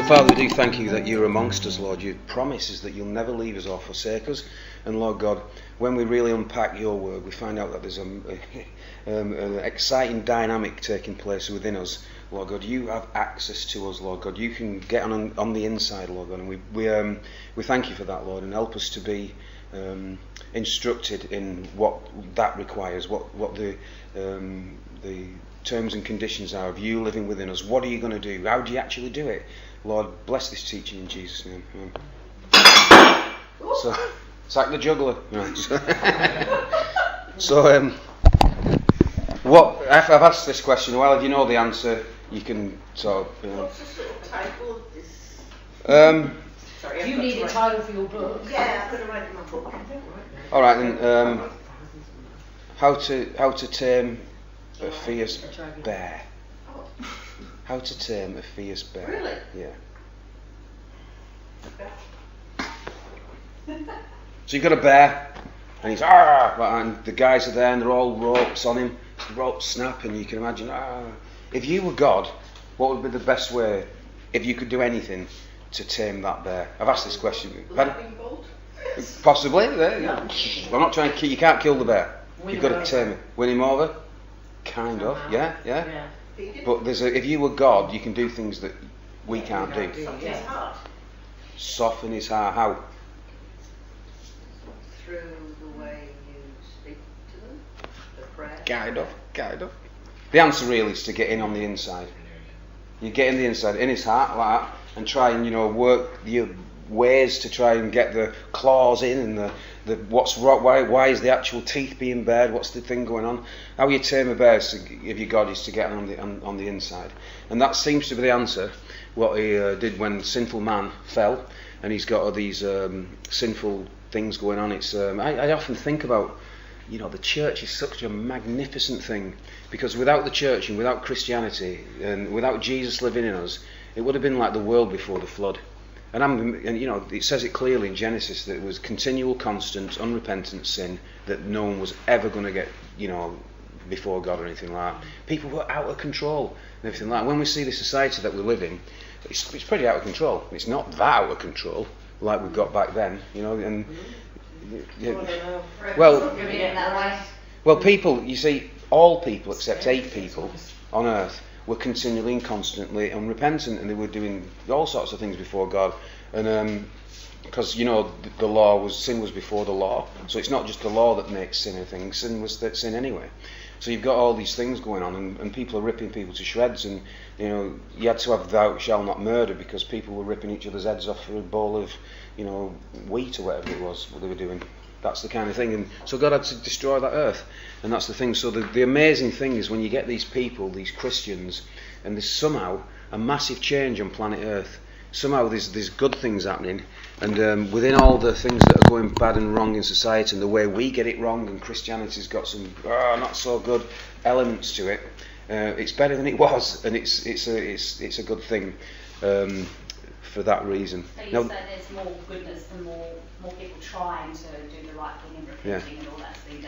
Father, we do thank you that you're amongst us, Lord. Your promise is that you'll never leave us or forsake us. And Lord God, when we really unpack your word, we find out that there's an exciting dynamic taking place within us. Lord God, you have access to us, Lord God. You can get on the inside, Lord God. And we thank you for that, Lord, and help us to be instructed in what that requires, what the terms and conditions are of you living within us. What are you going to do? How do you actually do it? Lord, bless this teaching in Jesus' name. So, sack the juggler. Right. So, what I've asked this question. Well, if you know the answer, you can sort of. What's the sort of title of this? Sorry, you need a title for your book. Yeah, I'm going to write my book. All right then. How to tame a fierce bear. How to tame a fierce bear. Really? Yeah. So you've got a bear, and he's and the guys are there, and they're all ropes on him. The ropes snap, and you can imagine. If you were God, what would be the best way, if you could do anything, to tame that bear? I've asked this question. Lightning bolt? Possibly. Yeah. I'm not trying to kill. You can't kill the bear. You've got to tame it. Win him over. Kind of. Yeah. But if you were God, you can do things that we can't do. Soften his heart. Soften his heart. How? Through the way you speak to them, the prayer. Kind of. The answer really is to get in on the inside. You get in the inside, in his heart like that, and try and work your ways to try and get the claws in, and the what's wrong, why is the actual teeth being bared, what's the thing going on. How you tame a bear, if you're God, is to get on the inside. And that seems to be the answer, what he did when sinful man fell, and he's got all these sinful things going on. It's I often think about, the church is such a magnificent thing, because without the church and without Christianity and without Jesus living in us, it would have been like the world before the flood. And it says it clearly in Genesis that it was continual, constant, unrepentant sin that no one was ever going to get, before God or anything like that. People were out of control and everything like that. When we see the society that we live in, it's pretty out of control. It's not that out of control like we've got back then, and well, people, you see, all people except 8 people on earth were continually and constantly unrepentant, and they were doing all sorts of things before God. And because the law sin was before the law, so it's not just the law that makes sin a thing. Sin was that sin anyway. So you've got all these things going on, and people are ripping people to shreds, and you had to have thou shalt not murder because people were ripping each other's heads off for a bowl of wheat or whatever it was what they were doing. That's the kind of thing. And so God had to destroy that earth, and that's the thing. So the amazing thing is when you get these people, these Christians, and there's somehow a massive change on planet Earth. Somehow there's good things happening, and within all the things that are going bad and wrong in society and the way we get it wrong, and Christianity's got some not so good elements to it. It's better than it was, and it's a good thing for that reason. So you said there's more goodness and more people trying to do the right thing and repenting and all that. So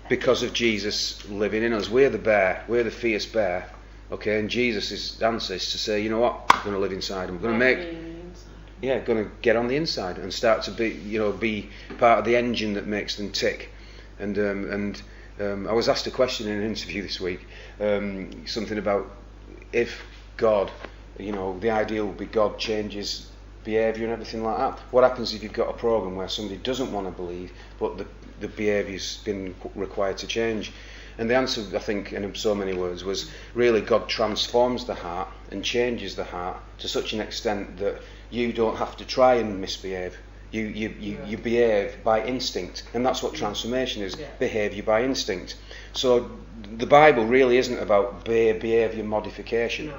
because of Jesus living in us, we're the bear, we're the fierce bear. Okay, and Jesus' answer is to say, you know what, I'm going to live inside. I'm going to going to get on the inside and start to be part of the engine that makes them tick. And I was asked a question in an interview this week, something about if God, the ideal would be God changes behaviour and everything like that. What happens if you've got a program where somebody doesn't want to believe, but the behaviour's been required to change? And the answer, I think, in so many words, was really God transforms the heart and changes the heart to such an extent that you don't have to try and misbehave. You behave by instinct, and that's what transformation is, behaviour by instinct. So the Bible really isn't about behaviour modification.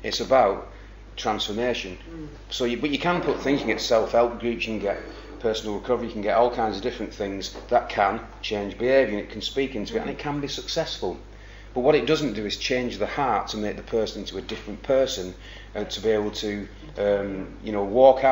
It's about transformation. So, but you can put thinking at self-help groups, you can get personal recovery, you can get all kinds of different things that can change behaviour, and it can speak into it, and it can be successful. But what it doesn't do is change the heart to make the person into a different person, and to be able to walk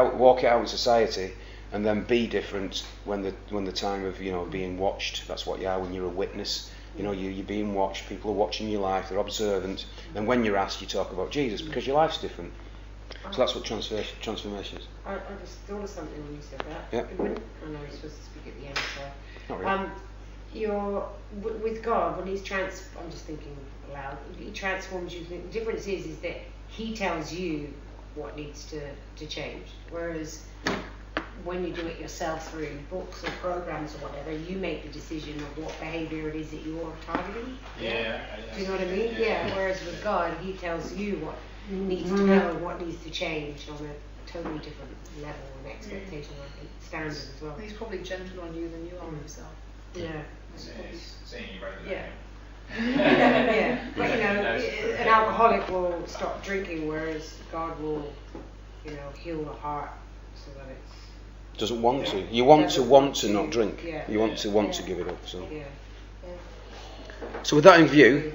it out in society and then be different when the time of being watched. That's what you are when you're a witness. You're being watched. People are watching your life. They're observant. And when you're asked, you talk about Jesus because your life's different. So that's what transformation is. I just thought of something when you said that. Yeah. I know you're supposed to speak at the end, so. Not really. With God, when He's I'm just thinking aloud. He transforms you. The difference is that He tells you what needs to change, whereas when you do it yourself through books or programs or whatever, you make the decision of what behaviour it is that you're targeting. Yeah. Do you know what I mean? Yeah. Whereas with God, He tells you what needs to go and what needs to change on a totally different level and expectation, I think, standard as well. He's probably gentler on you than you are on yourself. Yeah. Seeing you right Yeah. there. Yeah. But an alcoholic will stop drinking, whereas God will, heal the heart so that it's Doesn't want to. You want to not to, drink. yeah. You want to give it up. So. Yeah. So with that in view,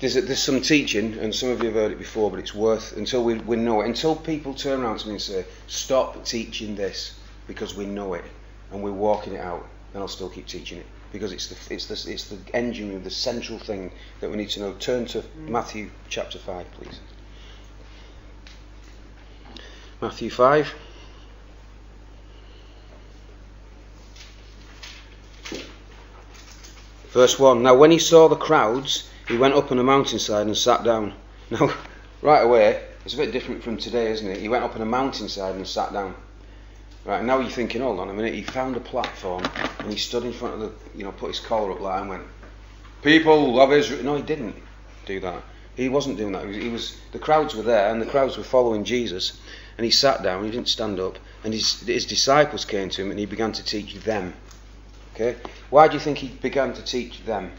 there's some teaching, and some of you have heard it before, but it's worth, until we know it, until people turn around to me and say, stop teaching this because we know it and we're walking it out, then I'll still keep teaching it, because it's the engine, the central thing that we need to know. Turn to Matthew chapter 5, please. Matthew 5. Verse 1. Now when he saw the crowds, he went up on a mountainside and sat down. Now, right away, it's a bit different from today, isn't it? He went up on a mountainside and sat down. Right, now you're thinking, hold on a minute, he found a platform and he stood in front of put his collar up like and went, people of Israel. No, he didn't do that. He wasn't doing that. The crowds were there and the crowds were following Jesus, and he sat down, he didn't stand up, and his disciples came to him and he began to teach them. Okay? Why do you think he began to teach them?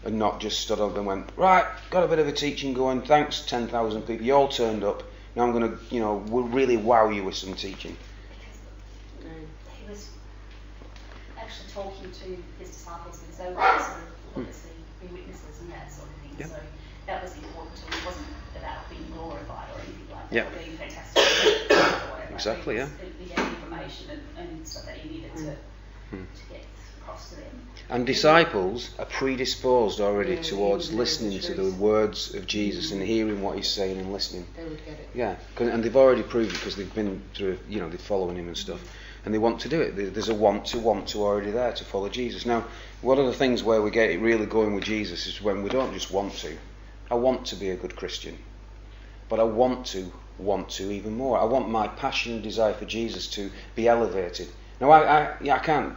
And not just stood up and went, right, got a bit of a teaching going, thanks 10,000 people, you all turned up, now I'm going to, we'll really wow you with some teaching. Because he was actually talking to his disciples because they were also obviously be witnesses and that sort of thing. Yep. So that was important to him. It wasn't about being glorified or anything like that, Yep. or being fantastic or whatever. Exactly, yeah. He gave information and stuff that he needed to get across to them. And disciples are predisposed already Yeah, towards yeah, listening to the truth. words of Jesus and hearing what he's saying and listening. They would get it. Yeah, and they've already proved it because they've been through, they're following him and stuff, and they want to do it. There's a want to already there to follow Jesus. Now, one of the things where we get it really going with Jesus is when we don't just want to. I want to be a good Christian, but I want to even more. I want my passion and desire for Jesus to be elevated. Now, I can't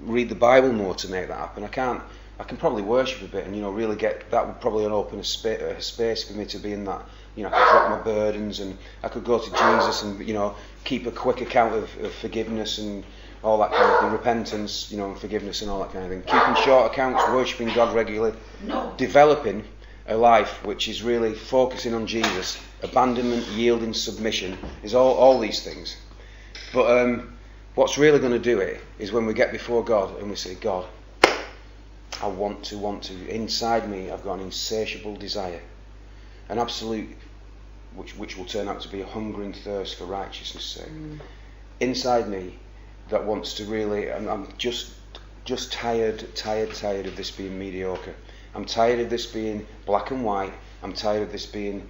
read the Bible more to make that happen. I can probably worship a bit and really get that. Would probably open a space for me to be in that. I could drop my burdens and I could go to Jesus and keep a quick account of forgiveness and all that kind of thing, repentance, and forgiveness and all that kind of thing. Keeping short accounts, worshipping God regularly, developing a life which is really focusing on Jesus, abandonment, yielding, submission, is all these things. But what's really going to do it is when we get before God and we say, God, I want to. Inside me, I've got an insatiable desire, an absolute, which will turn out to be a hunger and thirst for righteousness' sake. Inside me, that wants to really, I'm just tired of this being mediocre. I'm tired of this being black and white. I'm tired of this being,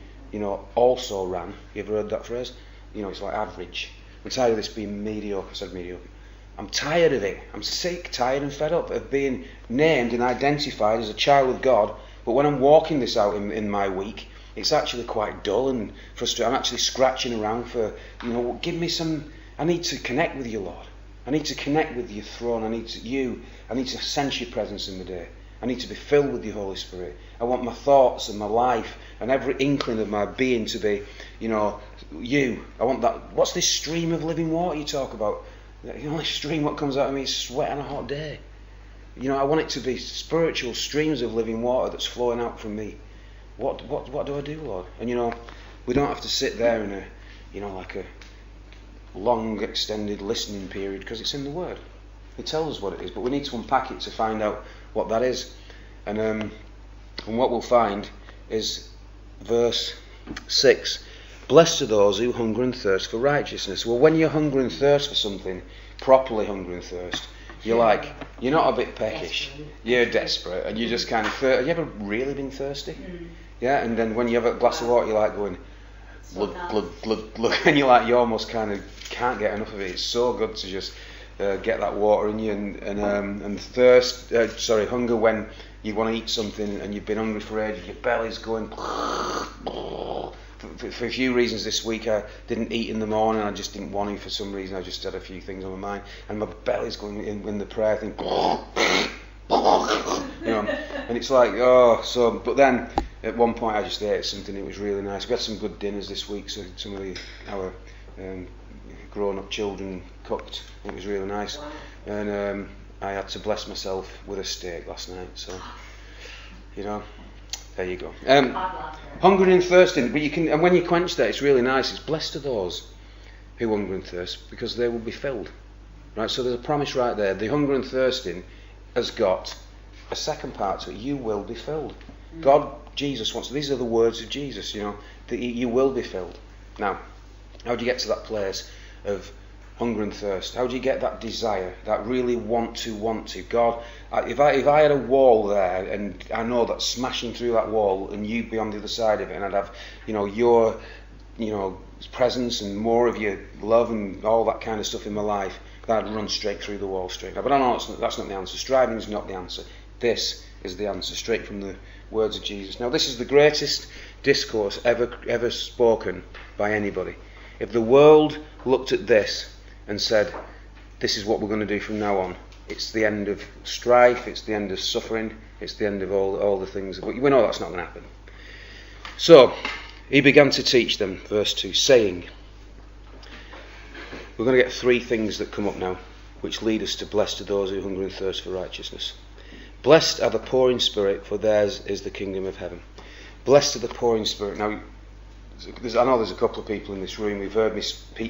also ran. You ever heard that phrase? It's like average. I'm tired of this being mediocre. I said mediocre. I'm tired of it. I'm sick, tired and fed up of being named and identified as a child of God. But when I'm walking this out in my week, it's actually quite dull and frustrating. I'm actually scratching around for, give me some. I need to connect with you, Lord. I need to connect with your throne. I need to sense your presence in the day. I need to be filled with the Holy Spirit. I want my thoughts and my life and every inkling of my being to be, you. I want that. What's this stream of living water you talk about? The only stream what comes out of me is sweat on a hot day. I want it to be spiritual streams of living water that's flowing out from me. What do I do, Lord? And we don't have to sit there in a, like a long extended listening period because it's in the Word. It tells us what it is, but we need to unpack it to find out what that is. And what we'll find is verse 6. Blessed are those who hunger and thirst for righteousness. Well, when you hunger and thirst for something, properly hunger and thirst, you're not a bit peckish. You're desperate, and you just kind of have you ever really been thirsty? Yeah, and then when you have a glass of water, you're like going, and you're like, you almost kind of can't get enough of it. It's so good to just get that water in you, and thirst, hunger when you want to eat something and you've been hungry for ages, your belly's going. For a few reasons this week, I didn't eat in the morning. I just didn't want to for some reason. I just had a few things on my mind, and my belly's going in the prayer thing. And it's like, but then at one point I just ate something. It was really nice. We had some good dinners this week, so some of our grown-up children cooked. It was really nice. Wow. And I had to bless myself with a steak last night, so there you go. Hungering and thirsting, but and when you quench that, it's really nice. It's blessed are those who hunger and thirst, because they will be filled. Right, so there's a promise right there. The hunger and thirsting has got a second part to it. You will be filled. God, Jesus wants. These are the words of Jesus. That you will be filled. Now, how do you get to that place of hunger and thirst? How do you get that desire, that really want to? God, if I had a wall there, and I know that smashing through that wall, and you'd be on the other side of it, and I'd have, your, presence and more of your love and all that kind of stuff in my life, then I'd run straight through the wall straight. But I know that's not the answer. Striving is not the answer. This is the answer, straight from the words of Jesus. Now, this is the greatest discourse ever spoken by anybody. If the world looked at this and said, this is what we're going to do from now on, it's the end of strife, it's the end of suffering, it's the end of all the things. But we know that's not going to happen. So, he began to teach them, verse 2, saying, we're going to get three things that come up now, which lead us to blessed are those who hunger and thirst for righteousness. Blessed are the poor in spirit, for theirs is the kingdom of heaven. Blessed are the poor in spirit. Now, I know there's a couple of people in this room who've heard me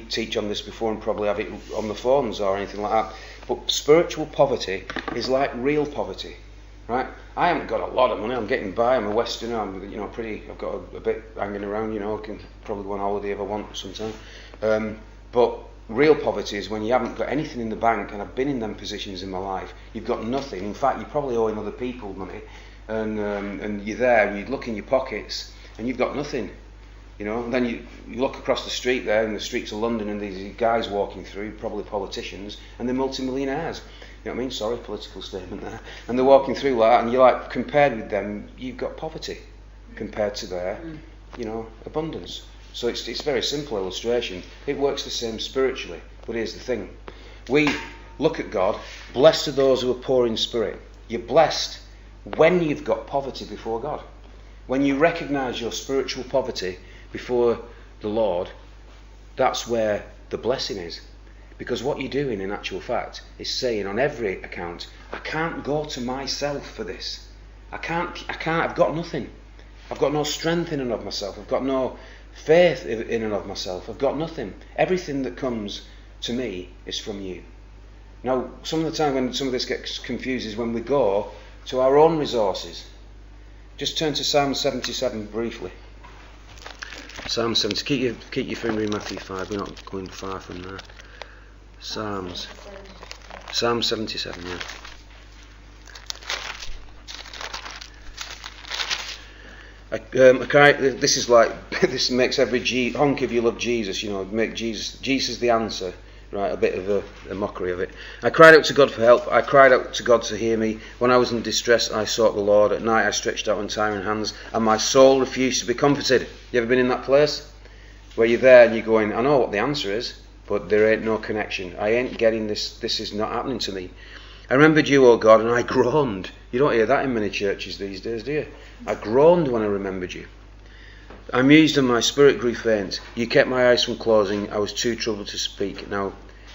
teach on this before and probably have it on the phones or anything like that. But spiritual poverty is like real poverty, right? I haven't got a lot of money. I'm getting by. I'm a Westerner. I'm I've got a bit hanging around. I can probably go on holiday if I want sometime. But real poverty is when you haven't got anything in the bank, and I've been in them positions in my life. You've got nothing. In fact, you're probably owing other people money, and you're there, and you look in your pockets, and you've got nothing. And then you look across the street there, in the streets of London, and these guys walking through, probably politicians, and they're multimillionaires. You know what I mean? Sorry, political statement there. And they're walking through like that, and you're like, compared with them, you've got poverty compared to their, abundance. So it's a very simple illustration. It works the same spiritually. But here's the thing. We look at God. Blessed are those who are poor in spirit. You're blessed when you've got poverty before God. When you recognise your spiritual poverty before the Lord, that's where the blessing is. Because what you're doing in actual fact is saying on every account, I can't go to myself for this. I can't, I've got nothing. I've got no strength in and of myself. I've got no faith in and of myself. I've got nothing. Everything that comes to me is from you. Now, some of the time when some of this gets confused is when we go to our own resources. Just turn to Psalm 77 briefly. Psalm 70. Keep your finger in Matthew 5. We're not going far from there. Psalm 77, yeah. This is like, this makes every honk if you love Jesus, make Jesus the answer, right? A bit of a mockery of it. I cried out to God for help. I cried out to God to hear me. When I was in distress, I sought the Lord. At night I stretched out untiring hands, and my soul refused to be comforted. You ever been in that place where you're there and you're going, I know what the answer is, but there ain't no connection. I ain't getting this. This is not happening to me. I remembered you, O God, and I groaned. You don't hear that in many churches these days, do you? I groaned when I remembered you. I mused and my spirit grew faint. You kept my eyes from closing. I was too troubled to speak. Now,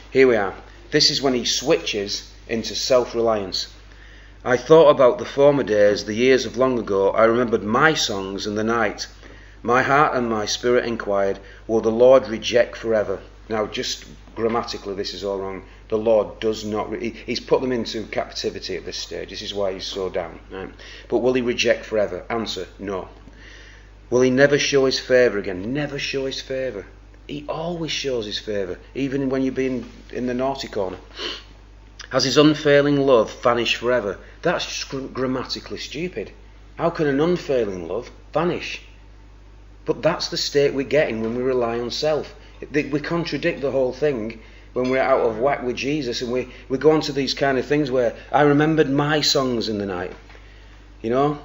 here we are. This is when he switches into self-reliance. I thought about the former days, the years of long ago. I remembered my songs and the night. My heart and my spirit inquired, will the Lord reject forever? Now, just grammatically, this is all wrong. The Lord does not. He's put them into captivity at this stage. This is why he's so down. Right? But will he reject forever? Answer, no. Will he never show his favour again? Never show his favour. He always shows his favour, even when you're being in the naughty corner. Has his unfailing love vanished forever? That's just grammatically stupid. How can an unfailing love vanish? But that's the state we get in when we rely on self. We contradict the whole thing when we're out of whack with Jesus, and we go on to these kind of things where I remembered my songs in the night. You know?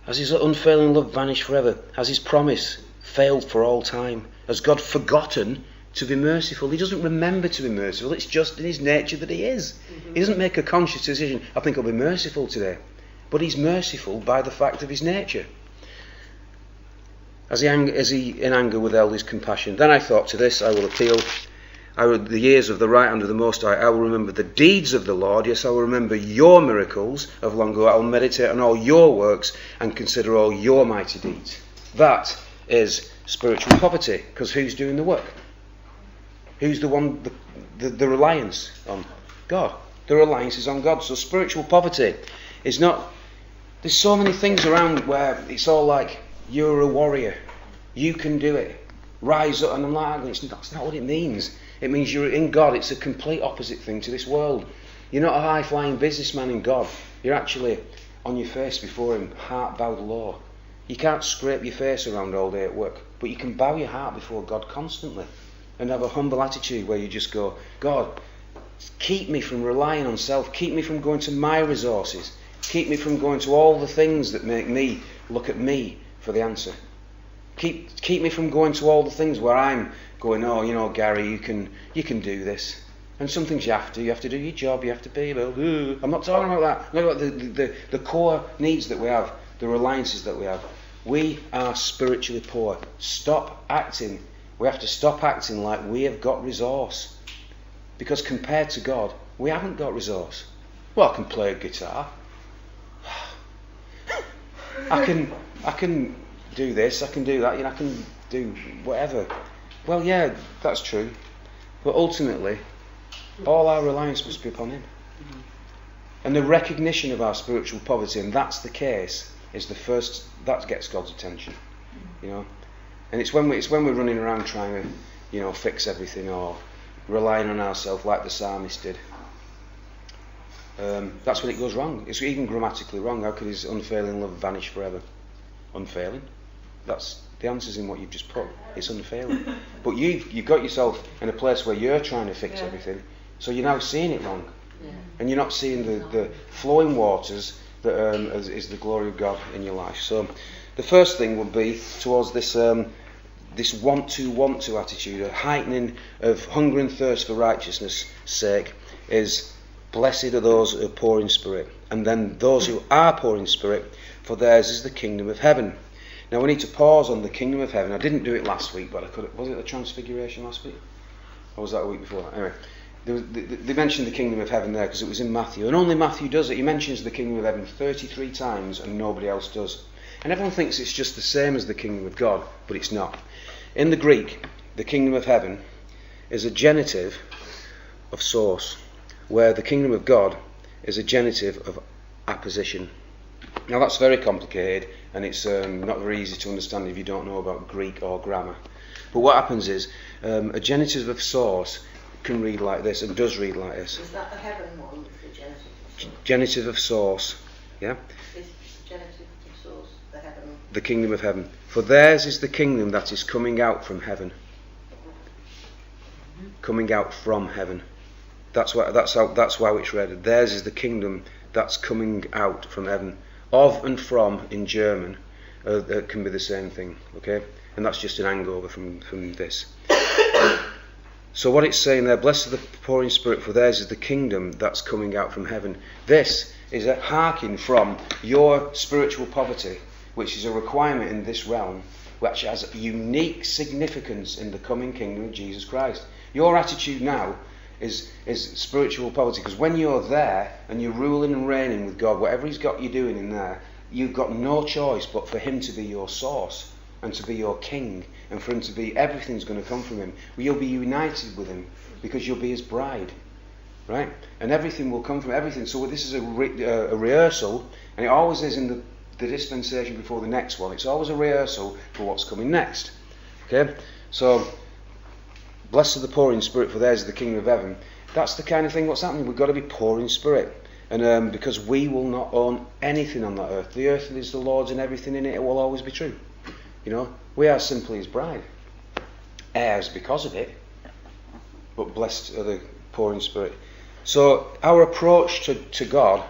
Has his unfailing love vanished forever? Has his promise failed for all time? Has God forgotten to be merciful? He doesn't remember to be merciful. It's just in his nature that he is. He doesn't make a conscious decision, I think I'll be merciful today. But he's merciful by the fact of his nature. As he in anger withheld his compassion. Then I thought, to this I will appeal. The years of the right hand of the Most High. I will remember the deeds of the Lord. Yes, I will remember your miracles of long ago. I will meditate on all your works and consider all your mighty deeds. That is spiritual poverty. Because who's doing the work? Who's the one, the reliance on? God. The reliance is on God. So spiritual poverty is not... There's so many things around where it's all like, you're a warrior. You can do it. Rise up. And I'm like, that's not what it means. It means you're in God. It's a complete opposite thing to this world. You're not a high-flying businessman in God. You're actually on your face before him, heart bowed low. You can't scrape your face around all day at work, but you can bow your heart before God constantly and have a humble attitude where you just go, God, keep me from relying on self. Keep me from going to my resources. Keep me from going to all the things that make me look at me for the answer. Keep me from going to all the things where I'm going, oh, you know, Gary, you can do this. And some things you have to do your job, you have to be about. I'm not talking about that. I'm talking about the core needs that we have, the reliances that we have. We are spiritually poor. Stop acting. We have to stop acting like we have got resource. Because compared to God, we haven't got resource. Well, I can play a guitar. I can do this, I can do that, I can do whatever. Well, yeah, that's true. But ultimately, all our reliance must be upon him. And the recognition of our spiritual poverty, and that's the case, is the first, that gets God's attention. You know? And it's when we're running around trying to, fix everything or relying on ourselves like the psalmist did. That's when it goes wrong. It's even grammatically wrong. How could his unfailing love vanish forever? Unfailing? That's the answer's in what you've just put. It's unfailing. But you've got yourself in a place where you're trying to fix everything, so you're now seeing it wrong. And you're not seeing the flowing waters that is the glory of God in your life. So the first thing would be towards this this want to attitude, a heightening of hunger and thirst for righteousness' sake, is blessed are those who are poor in spirit, and then those who are poor in spirit, for theirs is the kingdom of heaven. Now we need to pause on the kingdom of heaven. I didn't do it last week, but I could. Was it the Transfiguration last week? Or was that a week before? Anyway, they mentioned the kingdom of heaven there because it was in Matthew, and only Matthew does it. He mentions the kingdom of heaven 33 times, and nobody else does. And everyone thinks it's just the same as the kingdom of God, but it's not. In the Greek, the kingdom of heaven is a genitive of source, where the kingdom of God is a genitive of apposition. Now that's very complicated, and it's not very easy to understand if you don't know about Greek or grammar. But what happens is, a genitive of source can read like this, and does read like this. Is that the heaven one, the genitive? Genitive of source, yeah? Is genitive of source the heaven? The kingdom of heaven. For theirs is the kingdom that is coming out from heaven. Coming out from heaven. That's why it's read. Theirs is the kingdom that's coming out from heaven. Of and from in German can be the same thing, okay? And that's just an hangover from this. So what it's saying there, blessed are the poor in spirit, for theirs is the kingdom that's coming out from heaven. This is a harking from your spiritual poverty, which is a requirement in this realm, which has unique significance in the coming kingdom of Jesus Christ. Your attitude now is spiritual poverty, because when you're there and you're ruling and reigning with God, whatever he's got you doing in there, you've got no choice but for him to be your source and to be your king, and for him to be, everything's going to come from him. You'll be united with him because you'll be his bride, right? And everything will come from everything. So this is a rehearsal, and it always is in the dispensation before the next one. It's always a rehearsal for what's coming next. Okay? So blessed are the poor in spirit, for theirs is the kingdom of heaven. That's the kind of thing what's happening. We've got to be poor in spirit. And because we will not own anything on that earth. The earth is the Lord's and everything in it will always be true. You know, we are simply his bride. Heirs because of it, but blessed are the poor in spirit. So our approach to God,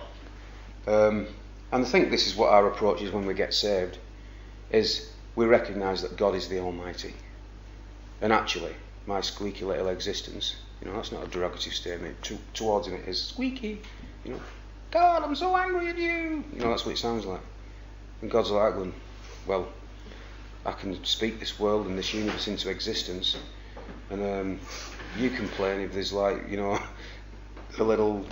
and I think this is what our approach is when we get saved, is we recognise that God is the Almighty. And actually, my squeaky little existence, you know, that's not a derogative statement, towards him it is squeaky, you know, God, I'm so angry at you. You know, that's what it sounds like. And God's like, well, I can speak this world and this universe into existence, and you complain if there's like, you know, a little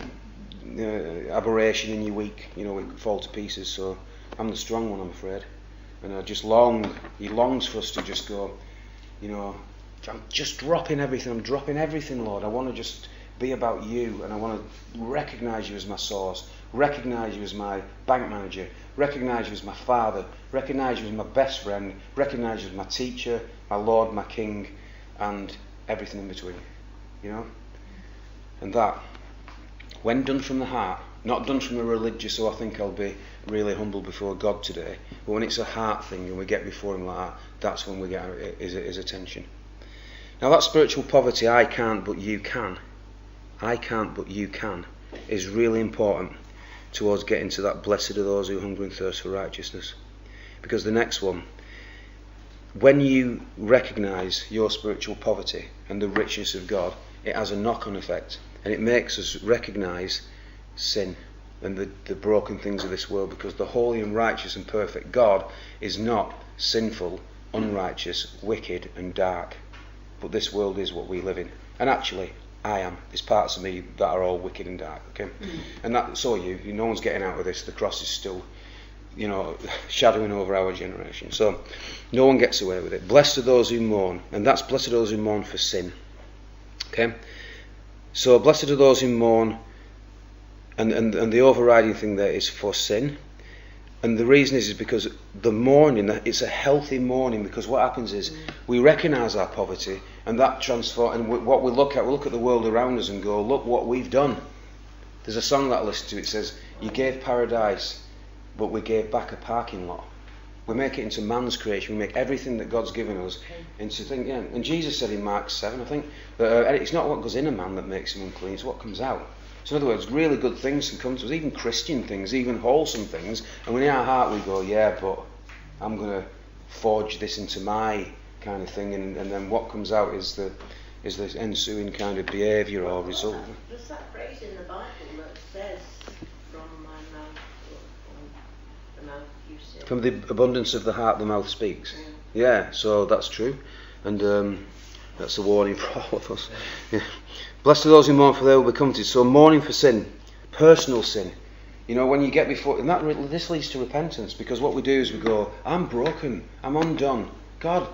aberration in your week, you know, it could fall to pieces. So I'm the strong one, I'm afraid. And I just he longs for us to just go, you know, I'm just dropping everything, Lord. I want to just be about you, and I want to recognise you as my source, recognise you as my bank manager, recognise you as my father, recognise you as my best friend, recognise you as my teacher, my Lord, my King, and everything in between, you know. And that, when done from the heart, not done from a religious, I think I'll be really humble before God today, but when it's a heart thing and we get before him like that, that's when we get his attention. Now that spiritual poverty, I can't but you can, is really important towards getting to that blessed are those who hunger and thirst for righteousness. Because the next one, when you recognise your spiritual poverty and the richness of God, it has a knock-on effect, and it makes us recognise sin and the broken things of this world, because the holy and righteous and perfect God is not sinful, unrighteous, wicked and dark. But this world is what we live in. And actually, I am. There's parts of me that are all wicked and dark, okay? And that, so you. No one's getting out of this. The cross is still, you know, shadowing over our generation. So no one gets away with it. Blessed are those who mourn. And that's blessed are those who mourn for sin. Okay? So blessed are those who mourn, and the overriding thing there is for sin. And the reason is because the mourning, it's a healthy mourning, because what happens is we recognise our poverty, and that transforms. And what we look at the world around us and go, look what we've done. There's a song that I listen to. It says, "You gave paradise, but we gave back a parking lot." We make it into man's creation. We make everything that God's given us into things. Yeah. And Jesus said in Mark 7, I think, that it's not what goes in a man that makes him unclean; it's what comes out. So in other words, really good things can come to us, even Christian things, even wholesome things, and when in our heart we go, yeah, but I'm going to forge this into my kind of thing, and then what comes out is the ensuing kind of behaviour or result. There's that phrase in the Bible that says, from my mouth, or from the mouth you say. From the abundance of the heart the mouth speaks. Yeah, so that's true, and that's a warning for all of us. Yeah. Blessed are those who mourn, for they will be comforted. So mourning for sin, personal sin. You know, when you get before, and this leads to repentance, because what we do is we go, I'm broken, I'm undone. God,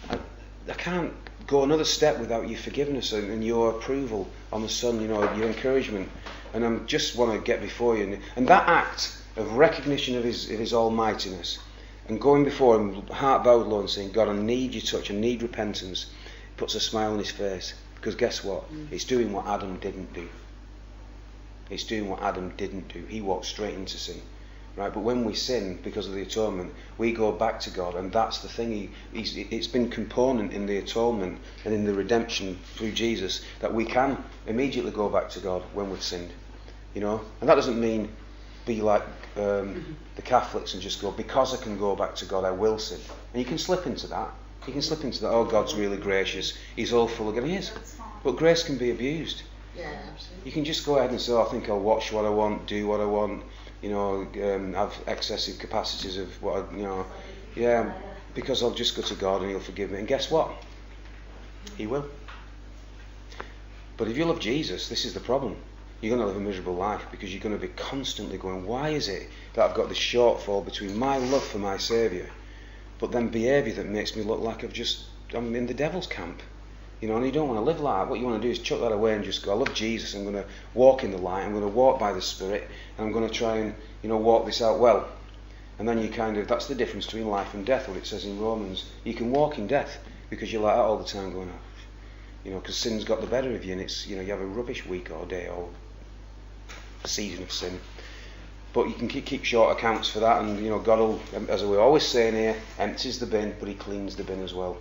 I can't go another step without your forgiveness and your approval on the Son, you know, your encouragement. And I just want to get before you. And that act of recognition of his almightiness, and going before him, heart bowed low, and saying, God, I need your touch, I need repentance, puts a smile on his face. Because guess what? It's doing what Adam didn't do. It's doing what Adam didn't do. He walked straight into sin. Right? But when we sin because of the atonement, we go back to God, and that's the thing. It's been component in the atonement and in the redemption through Jesus that we can immediately go back to God when we've sinned. You know? And that doesn't mean be like the Catholics and just go, because I can go back to God, I will sin. And you can slip into that. You can slip into that, oh, God's really gracious, he's all full of good. He is. But grace can be abused. Yeah, absolutely. You can just go ahead and say, oh, I think I'll watch what I want, do what I want, you know, have excessive capacities of what I, you know, yeah, because I'll just go to God and he'll forgive me. And guess what? He will. But if you love Jesus, this is the problem. You're going to live a miserable life, because you're going to be constantly going, why is it that I've got this shortfall between my love for my Saviour, but then behaviour that makes me look like I'm in the devil's camp, you know? And you don't want to live like that. What you want to do is chuck that away and just go, I love Jesus, I'm going to walk in the light, I'm going to walk by the Spirit, and I'm going to try and, you know, walk this out well. And then you that's the difference between life and death, what it says in Romans. You can walk in death because you're like that all the time going, oh, you know, because sin's got the better of you, and it's, you know, you have a rubbish week or day or season of sin. But you can keep short accounts for that, and God will, as we're always saying here, empties the bin, but He cleans the bin as well.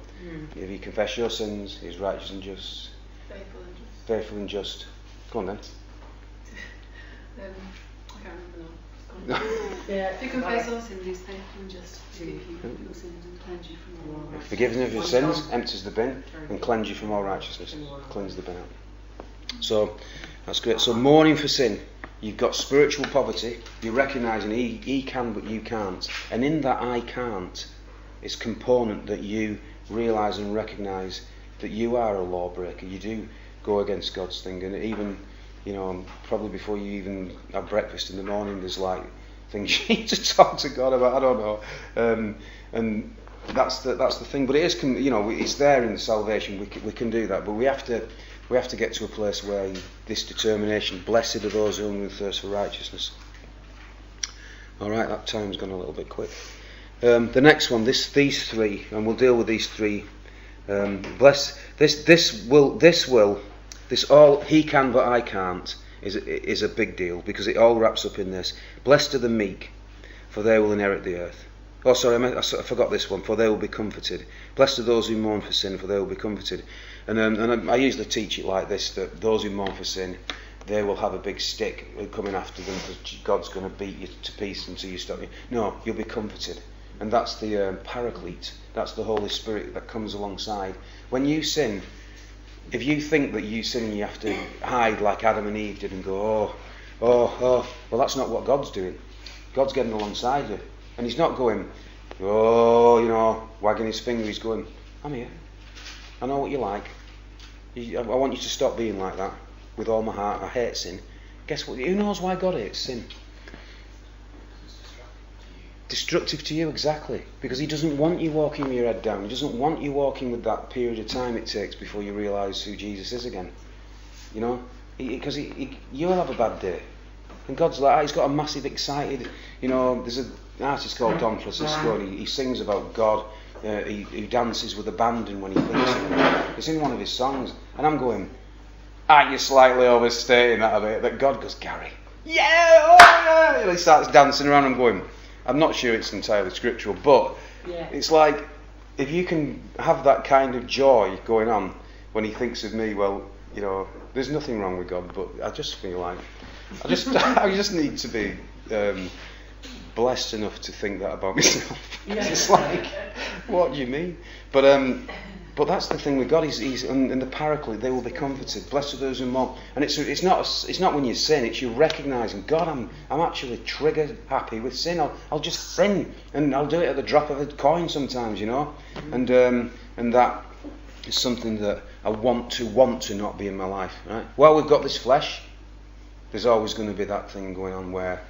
If you confess your sins, He's righteous and just. Faithful and just. Go on then. I can't remember now. If you confess all sins, He's faithful and just to forgive you your sins and cleanse you from all unrighteousness. Forgiveness of your sins empties the bin and cleanse you from all righteousness. Cleanse the bin out. So that's great. So mourning for sin. You've got spiritual poverty. You're recognising he can but you can't. And in that I can't, it's component that you realise and recognise that you are a lawbreaker. You do go against God's thing. And even, probably before you even have breakfast in the morning, there's like things you need to talk to God about. I don't know. And that's the thing. But it is, it's there in the salvation. We can do that. But we have to get to a place where this determination, blessed are those who hunger and thirst for righteousness. All right, that time's gone a little bit quick. The next one, these three, and we'll deal with these three. This all he can but I can't is a big deal, because it all wraps up in this. Blessed are the meek, for they will inherit the earth. Oh, sorry, I forgot this one. For they will be comforted. Blessed are those who mourn for sin, for they will be comforted. And I usually teach it like this, that those who mourn for sin, they will have a big stick coming after them, because God's going to beat you to pieces until you stop. No, you'll be comforted. And that's the Paraclete. That's the Holy Spirit that comes alongside. When you sin, if you think that you sin and you have to hide like Adam and Eve did and go, well, that's not what God's doing. God's getting alongside you. And He's not going, wagging His finger. He's going, I'm here. I know what you like. I want you to stop being like that with all my heart. I hate sin. Guess what? Who knows why God hates sin? Destructive to you, exactly. Because He doesn't want you walking with your head down. He doesn't want you walking with that period of time it takes before you realise who Jesus is again. Because you'll have a bad day. And God's like, He's got a massive excited, there's an artist called Don Francisco, and he sings about God, he dances with abandon when he thinks of Him. It's in one of his songs. And I'm going, aren't you slightly overstating that a bit? That God goes, Gary, yeah! And he starts dancing around. I'm going, I'm not sure it's entirely scriptural, but it's like, if you can have that kind of joy going on when He thinks of me, well, there's nothing wrong with God, but I just feel like I just need to be blessed enough to think that about myself. It's like, what do you mean? But that's the thing with God. He's in the Paraclete. They will be comforted. Blessed are those who mourn. And it's not when you sin. It's you recognising, God, I'm actually trigger happy with sin. I'll just sin, and I'll do it at the drop of a coin sometimes, And that is something that I want to not be in my life. Right? While we've got this flesh, there's always going to be that thing going on where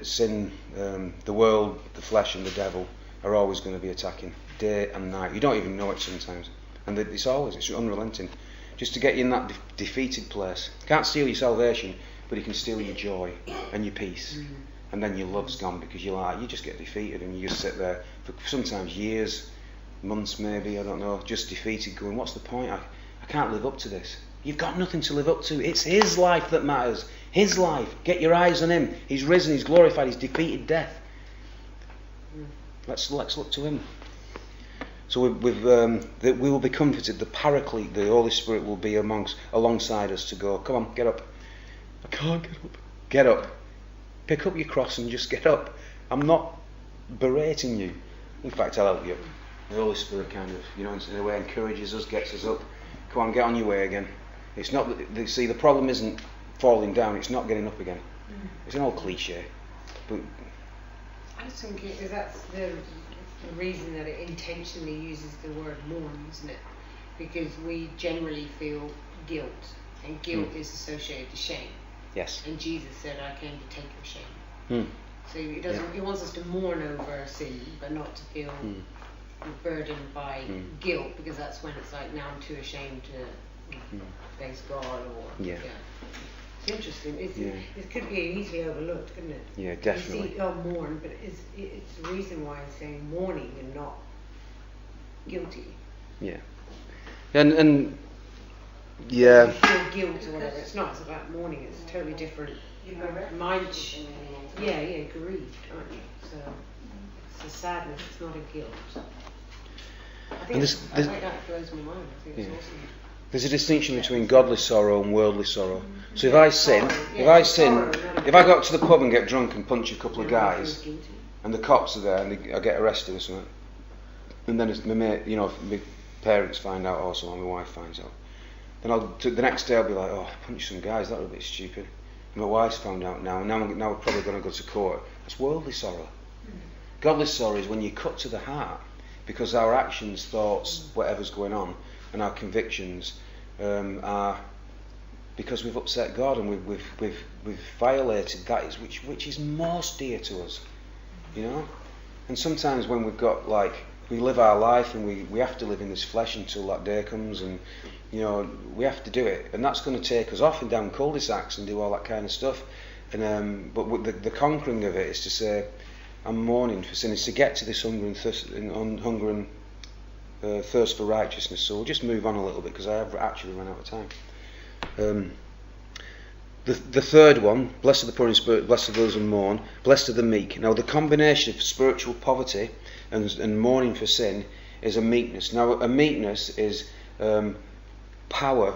sin, the world, the flesh, and the devil are always going to be attacking day and night. You don't even know it sometimes, and it's unrelenting, just to get you in that defeated place. Can't steal your salvation, but he can steal your joy and your peace, and then your love's gone, because you just get defeated, and you just sit there for sometimes years, months maybe, I don't know, just defeated, going, what's the point? I can't live up to this. You've got nothing to live up to. It's His life that matters. His life. Get your eyes on Him. He's risen. He's glorified. He's defeated death. Let's look to Him. So we will be comforted. The Paraclete, the Holy Spirit, will be alongside us to go, come on, get up. I can't get up. Get up. Pick up your cross and just get up. I'm not berating you. In fact, I'll help you. The Holy Spirit kind of, in a way encourages us, gets us up. Come on, get on your way again. It's not. The problem isn't falling down. It's not getting up again. It's an old cliche, but I just think that's the reason that it intentionally uses the word mourn, isn't it? Because we generally feel guilt, and guilt is associated to shame. Yes. And Jesus said, "I came to take your shame." So He doesn't. He wants us to mourn over sin, but not to feel burdened by guilt, because that's when it's like, now I'm too ashamed to face God, or It's interesting. It could be easily overlooked, couldn't it? Yeah, definitely. You see, mourn, but it's the reason why it's saying mourning and not guilty. Yeah, and You feel guilt or whatever. It's not. It's about mourning. It's totally different mind. Yeah, grieved, aren't you? So it's a sadness. It's not a guilt. I think that blows my mind. I think it's awesome. There's a distinction between godly sorrow and worldly sorrow. So if I sin, if I go up to the pub and get drunk and punch a couple of guys, and the cops are there and I get arrested or something, and then my mate, if my parents find out also, or my wife finds out, then the next day I'll be like, oh, I punched some guys, that was a bit stupid. And my wife's found out now, and now we're probably going to go to court. That's worldly sorrow. Godly sorrow is when you cut to the heart, because our actions, thoughts, whatever's going on, and our convictions are because we've upset God and we've violated that which is most dear to us, And sometimes when we've got we live our life and we have to live in this flesh until that day comes, and we have to do it, and that's going to take us off and down cul-de-sacs and do all that kind of stuff. And but the conquering of it is to say, I'm mourning for sin, is to get to this hunger and thirst for righteousness. So we'll just move on a little bit because I have actually run out of time. The third one, blessed are the poor in spirit, blessed are those who mourn, blessed are the meek. Now the combination of spiritual poverty and mourning for sin is a meekness. Now a meekness is power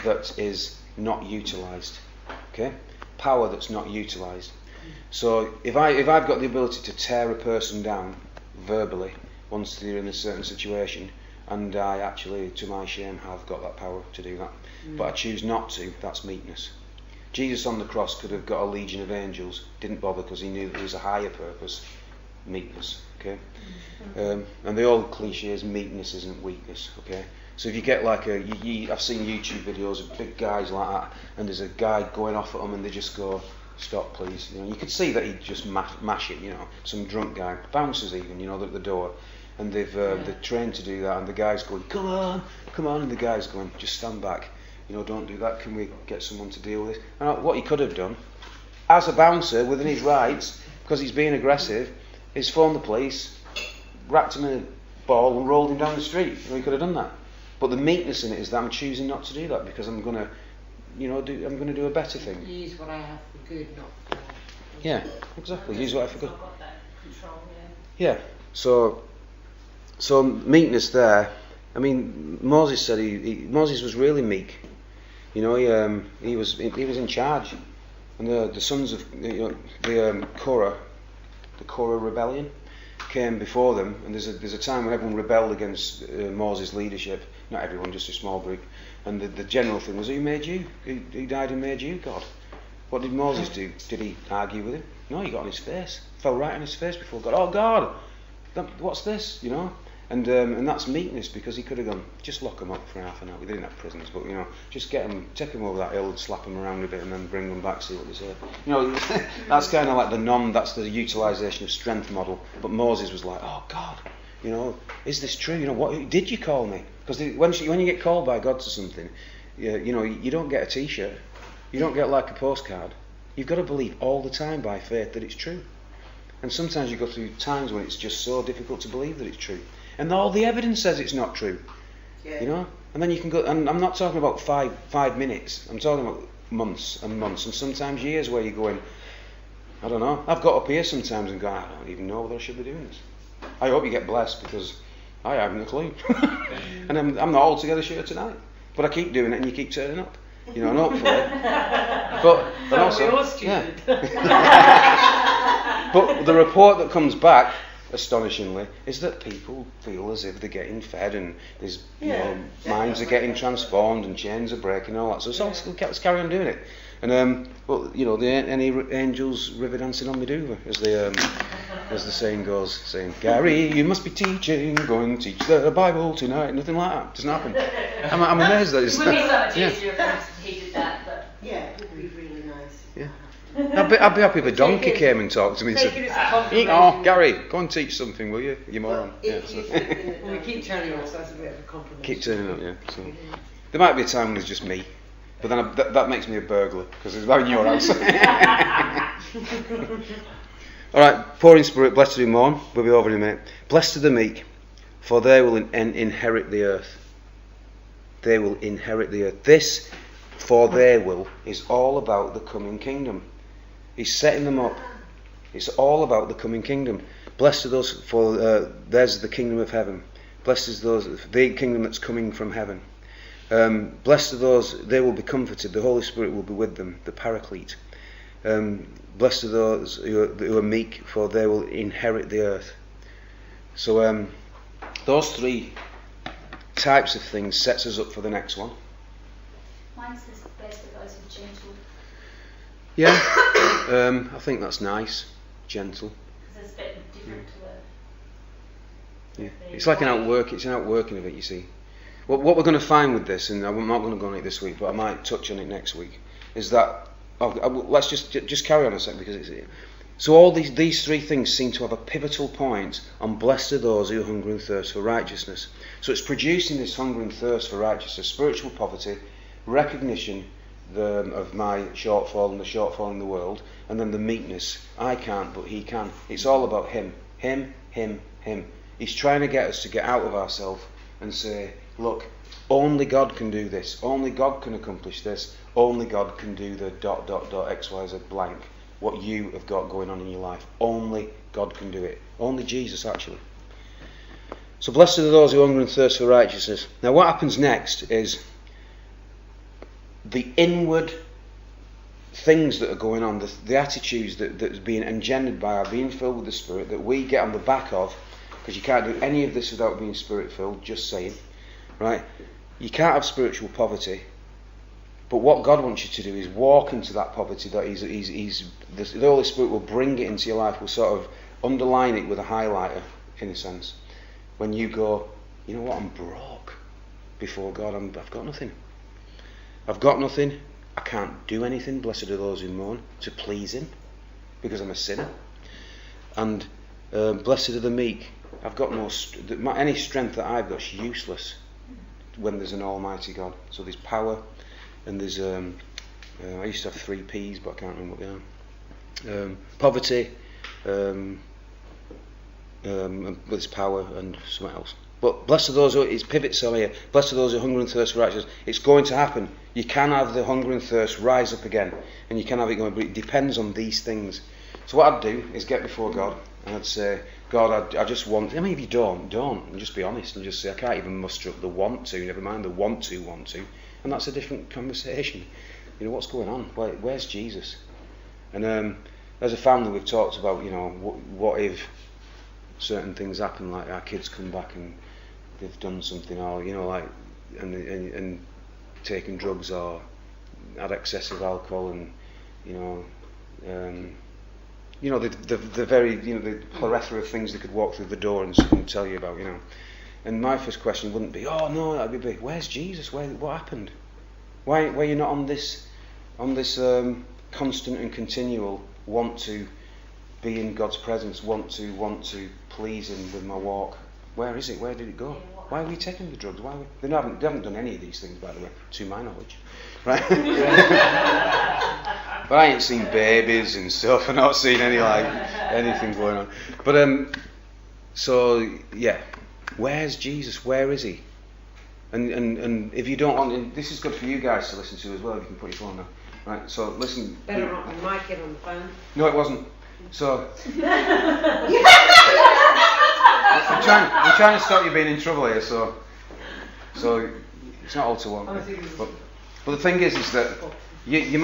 that is not utilised. Okay, power that's not utilised. So if I've got the ability to tear a person down verbally once they're in a certain situation, and I actually, to my shame, have got that power to do that, but I choose not to, that's meekness. Jesus on the cross could have got a legion of angels, didn't bother because he knew that there was a higher purpose, meekness. Okay, and the old cliche is meekness isn't weakness. Okay, so if you get I've seen YouTube videos of big guys like that, and there's a guy going off at them, and they just go, stop please. You could see that he'd just mash it. Some drunk guy, bouncers even, at the door, and they're trained to do that, and the guy's going, come on, and the guy's going, just stand back. Don't do that. Can we get someone to deal with this? And what he could have done, as a bouncer within his rights, because he's being aggressive, is phoned the police, wrapped him in a ball, and rolled him down the street. He could have done that. But the meekness in it is that I'm choosing not to do that because I'm going to, I'm going to do a better thing. Use what I have for good, not for. Yeah, exactly. Use what I have for good. I've got that control, Yeah. So meekness there. I mean, Moses said Moses was really meek. He was in charge, and the sons of the Korah rebellion came before them, and there's a time when everyone rebelled against Moses' leadership. Not everyone, just a small group. And the general thing was, who made you? Who died and made you, God? What did Moses do? Did he argue with him? No, he got on his face, fell right on his face before God. Oh God, what's this? And that's meekness, because he could have gone, just lock them up for half an hour. We didn't have prisons, but just take them over that hill and slap them around a bit, and then bring them back, see what they say. That's kind of like that's the utilisation of strength model. But Moses was like, oh God, is this true? What did you call me? Because when you get called by God to something, you don't get a T-shirt, you don't get like a postcard. You've got to believe all the time by faith that it's true. And sometimes you go through times when it's just so difficult to believe that it's true. And all the evidence says it's not true. Yeah. And then you can go, and I'm not talking about five minutes, I'm talking about months and months, and sometimes years where you're going, I don't know, I've got up here sometimes and go, I don't even know whether I should be doing this. I hope you get blessed, because I haven't a clue. And I'm not altogether sure tonight. But I keep doing it and you keep turning up. And hopefully. But also, but the report that comes back, astonishingly, is that people feel as if they're getting fed, and there's minds are getting transformed and chains are breaking and all that. So let's carry on doing it. And any angels river dancing on me do, as the saying goes, saying, Gary, you must be teaching, go and teach the Bible tonight. Nothing like that. Doesn't happen. I'm amazed that it's. It would be so much easier if he did that, but it would be really nice. Yeah. I'd be happy if a donkey came and talked to me and said, Gary, go and teach something, will you? You moron. We keep turning up, so that's a bit of a compliment. Keep turning up, yeah. So. There might be a time when it's just me, but then that makes me a burglar, because it's about your house. Alright, poor in spirit, blessed are who mourn. We'll be over in a minute. Blessed are the meek, for they will inherit the earth. They will inherit the earth. This, for they will, is all about the coming kingdom. He's setting them up. It's all about the coming kingdom. Blessed are those, for there's the kingdom of heaven. Blessed is those, the kingdom that's coming from heaven. Blessed are those, they will be comforted. The Holy Spirit will be with them, the Paraclete. Blessed are those who are meek, for they will inherit the earth. So those three types of things sets us up for the next one. Mine says blessed are those who are gentle. Yeah, I think that's nice, gentle. Because it's a bit different to Yeah, it's like an outworking of it. You see, what we're going to find with this, and I'm not going to go on it this week, but I might touch on it next week, is that let's just carry on a second, because it's. So all these three things seem to have a pivotal point on blessed are those who hunger and thirst for righteousness. So it's producing this hunger and thirst for righteousness, spiritual poverty, recognition of my shortfall and the shortfall in the world, and then the meekness. I can't, but he can. It's all about him. Him, him, him. He's trying to get us to get out of ourselves and say, look, only God can do this. Only God can accomplish this. Only God can do the ... XYZ blank. What you have got going on in your life. Only God can do it. Only Jesus, actually. So blessed are those who hunger and thirst for righteousness. Now what happens next is the inward things that are going on, the attitudes that's being engendered by our being filled with the Spirit, that we get on the back of, because you can't do any of this without being Spirit filled, just saying, right? You can't have spiritual poverty. But what God wants you to do is walk into that poverty that the Holy Spirit will bring it into your life, will sort of underline it with a highlighter, in a sense. When you go, you know what, I'm broke before God, I've got nothing. I've got nothing, I can't do anything, blessed are those who mourn, to please him, because I'm a sinner. And blessed are the meek, I've got any strength that I've got is useless when there's an almighty God. So there's power, and there's I used to have 3 P's, but I can't remember what they are. Poverty, and there's power and something else. But blessed are those who, it pivots on here, blessed are those who hunger and thirst for righteousness. It's going to happen. You can have the hunger and thirst rise up again, and you can have it going, but it depends on these things. So what I'd do is get before God, and I'd say, God, I just want, if you don't, and just be honest, and just say, I can't even muster up the want to, never mind the want to, and that's a different conversation. You know, what's going on? Where's Jesus? And as a family, we've talked about, you know, what if certain things happen, like our kids come back and they've done something, or, you know, like, and taken drugs, or had excessive alcohol, and, you know, the very, you know, the plethora of things that could walk through the door and tell you about, you know. And my first question wouldn't be, oh no, that'd be, where's Jesus? What happened? Why are you not on this constant and continual want to be in God's presence, want to please him with my walk? Where is it? Where did it go? Why are we taking the drugs? They haven't done any of these things, by the way, to my knowledge, right? But I ain't seen babies and stuff. I've not seen anything going on. But so yeah, where's Jesus? Where is he? And if you don't want, and this is good for you guys to listen to as well. If you can put your phone down, right? So listen. Better not mic it on the phone. No, it wasn't. So I'm trying to stop you being in trouble here. So it's not all to one. But the thing is that you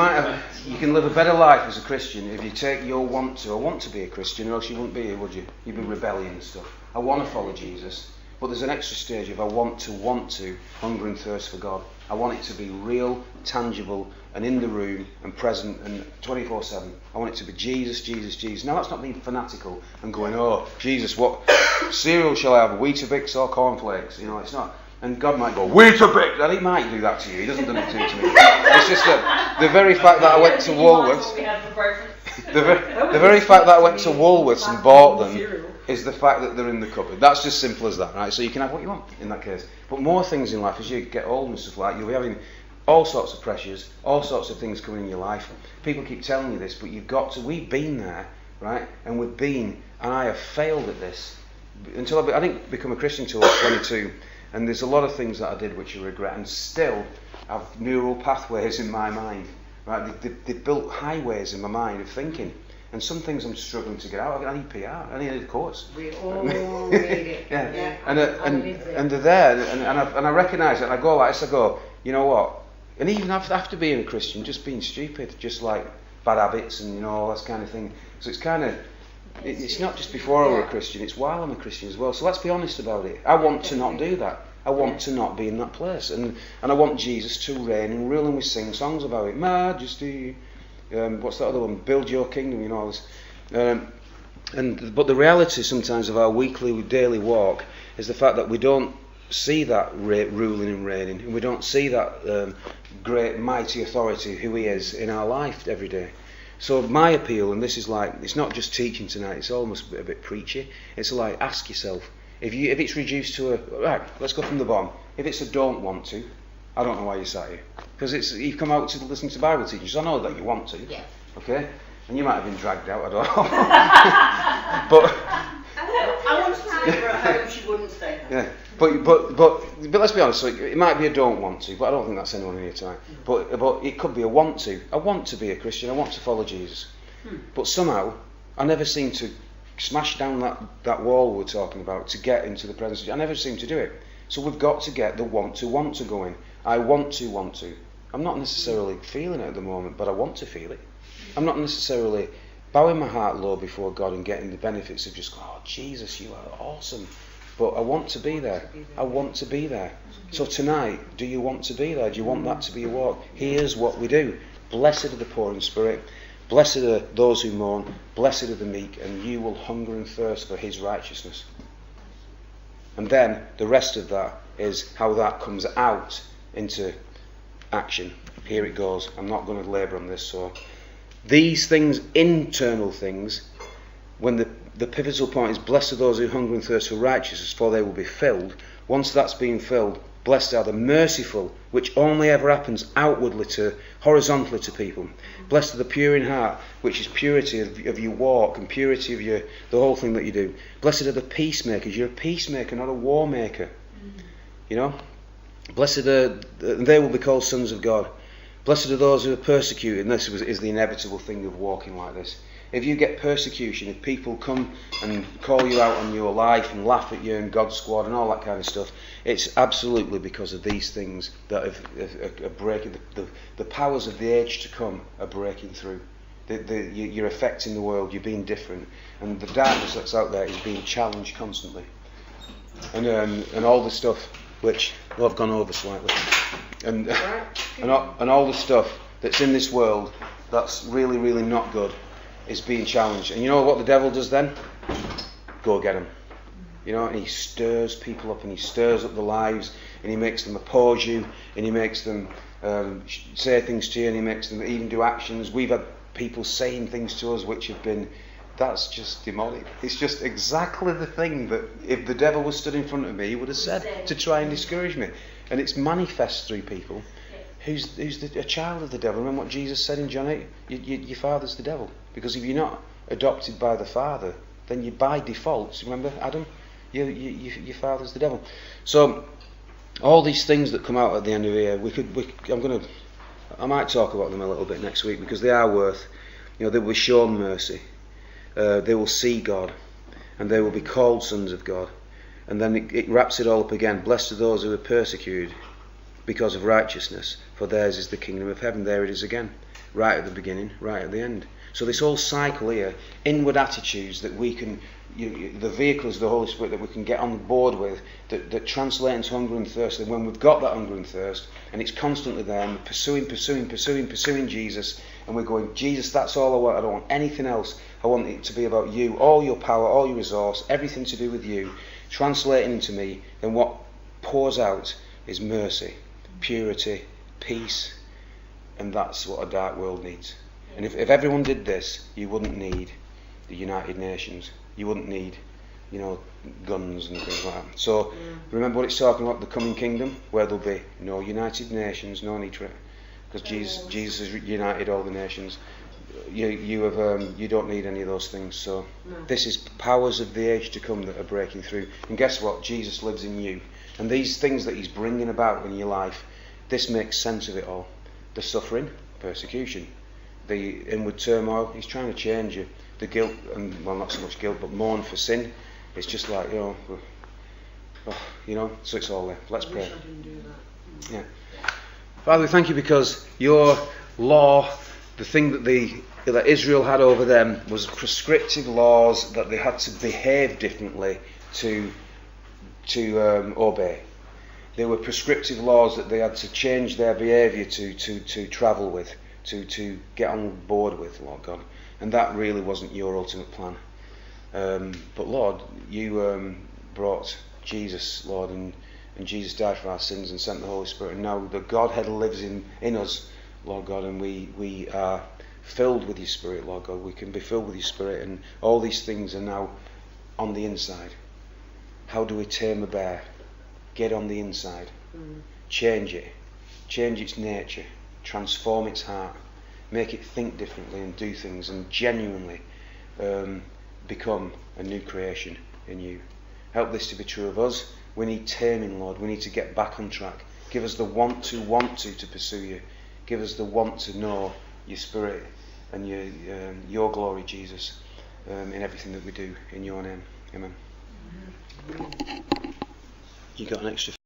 can live a better life as a Christian if you take your want to. I want to be a Christian, or else you wouldn't be here, would you? You'd be rebellion and stuff. I want to follow Jesus, but there's an extra stage of I want to hunger and thirst for God. I want it to be real, tangible, and in the room and present and 24/7. I want it to be Jesus, Jesus, Jesus. Now that's not being fanatical and going, oh Jesus, what cereal shall I have? Weetabix or cornflakes? You know, it's not. And God might go, Weetabix! And he might do that to you. He doesn't do it to me. It's just that the very fact that I went to Woolworths, the very fact that I went to Woolworths and bought them is the fact that they're in the cupboard. That's just simple as that, right? So you can have what you want in that case. But more things in life, as you get old and stuff like that, you'll be having all sorts of pressures, all sorts of things coming in your life. People keep telling you this, but we've been there, right? And and I have failed at this. Until I didn't become a Christian until I was 22. And there's a lot of things that I did which I regret, and still have neural pathways in my mind right? They've built highways in my mind of thinking. And some things I'm struggling to get out. I need PR. I need a course. We all need it. Yeah. And they're there, and I recognise it. And I go like this. I go, you know what? And even after being a Christian, just being stupid, just like bad habits and all that kind of thing. So it's kind of, it's not just before I were a Christian. It's while I'm a Christian as well. So let's be honest about it. I want to not do that. I want to not be in that place, and I want Jesus to reign and rule, and we sing songs about it. Majesty. What's that other one? Build your kingdom, but the reality sometimes of our weekly, daily walk is the fact that we don't see that ruling and reigning, and we don't see that great, mighty authority who He is in our life every day. So my appeal, and this is like, it's not just teaching tonight, it's almost a bit preachy. It's like, ask yourself, if it's reduced to right, let's go from the bottom. If it's a don't want to, I don't know why you sat here. Because you've come out to listen to Bible teachers. I know that you want to. Yeah. Okay? And you might have been dragged out, I don't know. But I wanted to leave her at home, she wouldn't stay home. yeah. But let's be honest, so it might be a don't want to, but I don't think that's anyone in here tonight. But it could be a want to. I want to be a Christian, I want to follow Jesus. But somehow I never seem to smash down that wall we were talking about to get into the presence of Jesus. I never seem to do it. So we've got to get the want to going. I want to. I'm not necessarily feeling it at the moment, but I want to feel it. I'm not necessarily bowing my heart low before God and getting the benefits of just, oh, Jesus, you are awesome. But I want to be there. I want to be there. So tonight, do you want to be there? Do you want that to be your walk? Here's what we do. Blessed are the poor in spirit. Blessed are those who mourn. Blessed are the meek. And you will hunger and thirst for His righteousness. And then the rest of that is how that comes out into action. Here it goes. I'm not going to labour on this. So these things, internal things, when the pivotal point is blessed are those who hunger and thirst for righteousness, for they will be filled. Once that's been filled, blessed are the merciful, which only ever happens outwardly horizontally to people. Blessed are the pure in heart, which is purity of your walk and purity of the whole thing that you do. Blessed are the peacemakers. You're a peacemaker, not a war maker. Blessed are, they will be called sons of God. Blessed are those who are persecuted. And this is the inevitable thing of walking like this. If you get persecution, if people come and call you out on your life and laugh at you and God squad and all that kind of stuff, it's absolutely because of these things that are breaking. The powers of the age to come are breaking through. You're affecting the world. You're being different, and the darkness that's out there is being challenged constantly. And all the stuff which I've gone over slightly, and all the stuff that's in this world that's really, really not good is being challenged. And you know what the devil does then? Go get them. And he stirs people up, and he stirs up their lives, and he makes them oppose you, and he makes them say things to you, and he makes them even do actions. We've had people saying things to us which have been, that's just demonic. It's just exactly the thing that if the devil was stood in front of me, he would have said to try and discourage me. And it's manifest through people. Who's a child of the devil? Remember what Jesus said in John 8? Your father's the devil. Because if you're not adopted by the Father, then you by default, remember Adam? Your father's the devil. So all these things that come out at the end of the year, I might talk about them a little bit next week, because they are worth, they will be shown mercy. They will see God, and they will be called sons of God. And then it wraps it all up again. Blessed are those who are persecuted because of righteousness, for theirs is the kingdom of heaven. There it is again, right at the beginning, right at the end. So this whole cycle here, inward attitudes that we can, the vehicles of the Holy Spirit that we can get on board with, that translate into hunger and thirst. And when we've got that hunger and thirst, and it's constantly there, and we're pursuing Jesus, and we're going, Jesus, that's all I want. I don't want anything else. I want it to be about you, all your power, all your resource, everything to do with you, translating into me. Then what pours out is mercy, purity, peace, and that's what a dark world needs. And if everyone did this, you wouldn't need the United Nations. You wouldn't need, guns and things like that. So remember what it's talking about, the coming kingdom, where there'll be no United Nations, no need for it, because Jesus has united all the nations. You don't need any of those things. So this is powers of the age to come that are breaking through. And guess what? Jesus lives in you, and these things that He's bringing about in your life, this makes sense of it all. The suffering, persecution, the inward turmoil. He's trying to change you. The guilt, and well, not so much guilt, but mourn for sin. It's just like, so it's all there. Let's pray. I didn't do that. Yeah. Father, we thank you because your law, the thing that Israel had over them, was prescriptive laws that they had to behave differently to obey. They were prescriptive laws that they had to change their behaviour to travel with, to get on board with, Lord God. And that really wasn't your ultimate plan. But Lord, you brought Jesus, Lord, and Jesus died for our sins and sent the Holy Spirit. And now the Godhead lives in us, Lord God, and we are filled with your Spirit, Lord God. We can be filled with your Spirit, and all these things are now on the inside. How do we tame a bear? Get on the inside. Change it. Change its nature. Transform its heart. Make it think differently and do things, and genuinely become a new creation in you. Help this to be true of us. We need taming, Lord. We need to get back on track. Give us the want to pursue you. Give us the want to know your Spirit and your glory, Jesus, in everything that we do. In your name. Amen. You got an extra